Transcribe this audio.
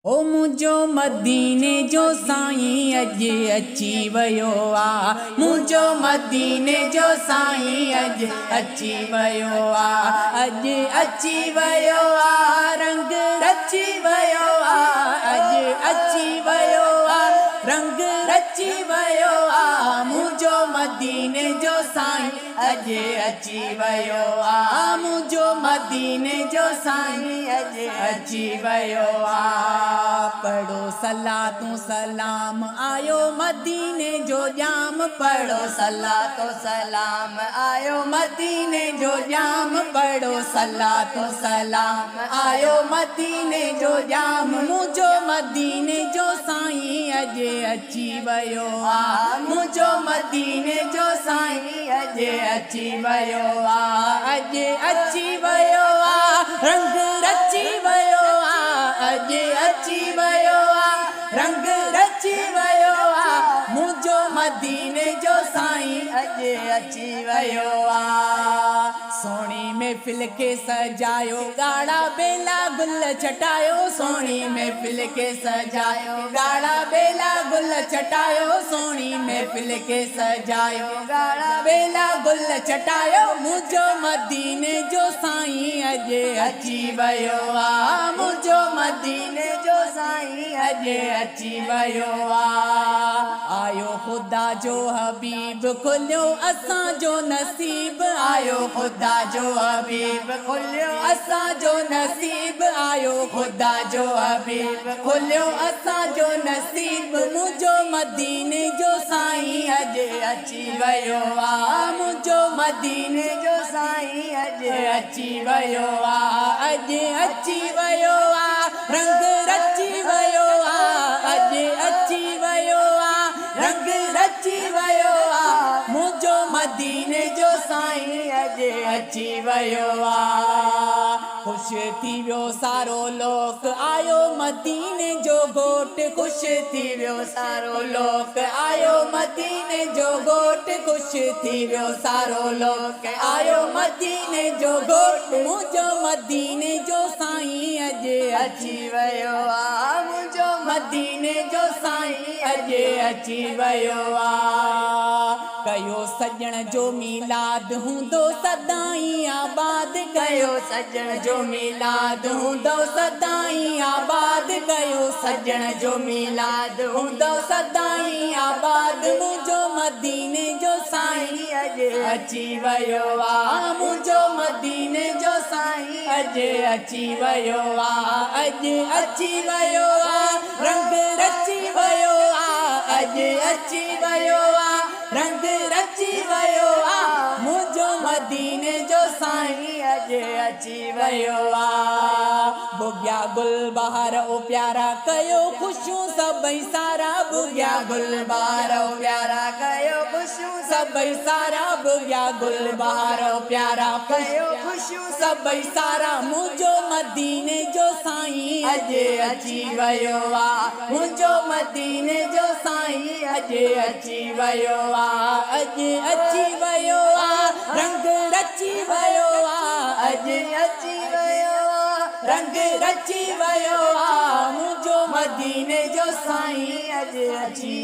ओ मुझो मदीने जो साईं अज अची वयो आ। मुझो मदीने जो साईं अज अची वयो आ। अज अची वयो आ। रंग रची वयो आ। अज अची वयो आ। रंग रची वयो आ। मुझो मदीने जो साईं अज अची वयो आ। मुझो मदीने जो साईं अज अची वयो आ। पढ़ो सलातो सलाम आयो मदीने जो जाम। पढ़ो सलातो सलाम आयो मदीने जो जाम। पढ़ो सलातो सलाम आयो मदीने जो जाम। मुझो मदीने जो साईं अज अची वयो आ। मुझो मदीने जो साईं अज अची वयो आ। अज अची वयो आ। रंग रची वयो आ। अज अची वयो आ। रंग रची वयो आ। मुझो मदीने जो साईं अज अची वयो आ। सोणी महफिल के सजायो गाड़ा बेला गुल छटायो। सोणी महफिल के सजायो गाड़ा बेला गुल छटायो। सोणी महफिल के सजायो गाड़ा बेला गुल छटायो। मुझो मदीने जो साईं अज अची वयो आ। मुझो मदीने जो साईं अज अची वयो आ। आयो खुदा जो हबीब खुलियो असां जो नसीब। आयो खुदा जो हबीब खुलियो असां जो नसीब। आयो खुदा जो हबीब खुलियो असां जो नसीब। मुझो मदीने जो साईं अज अची वयो आ। मुझो मदीने जो साईं अज अची वयो आ। अज अची वयो आ। रंग रची वयो आ। अज अची वयो आ। रंग रची वयो आ। मुझो मदीने जो साईं अज अची वयो आ। खुश थी वियो सारो लोक आयो मदीने जो घोट। खुश थी वियो सारो लोक आयो मदीने जो घोट। खुश थी वियो सारो लोक आयो मदीने जो घोट। मुझो मदीने जो साईं अज अची वयो आ। मुझो मदीने जो साईं अज अची वयो आ। कयो सजण जो मिलाद हूंदो सदाईं आबाद। कयो सजण जो मिलाद हूंदो सदाईं आबाद। कयो सजण जो मिलाद हूंदो सदाईं आबाद। मुझो मदीने जो साईं अज अची वयो आ। मुझो मदीने जो साईं अज अची वयो आ। अज अची वयो आ। रंग रची वयो आ। अज अची वयो आ। रंग रची वयो आ। मुझो मदीने जो साईं अज अची वयो आ। बुग्या गुल बहार ओ प्यारा कयो खुशियूं सभई सारा। बुग्या गुल बहार ओ प्यारा कयो खुशियूं सभई सारा। बुग्या गुल बहार ओ प्यारा कयो खुशियूं सभई सारा। मुझो मदीने जो साईं अज अची वयो आ। मुझो मदीने जो साईं अज अची वयो आ। अज अची वयो आ। रंग रची वयो आ। अज अची वयो आ। रंग रची वयो आ। मुझो मदीने जो साईं अज अची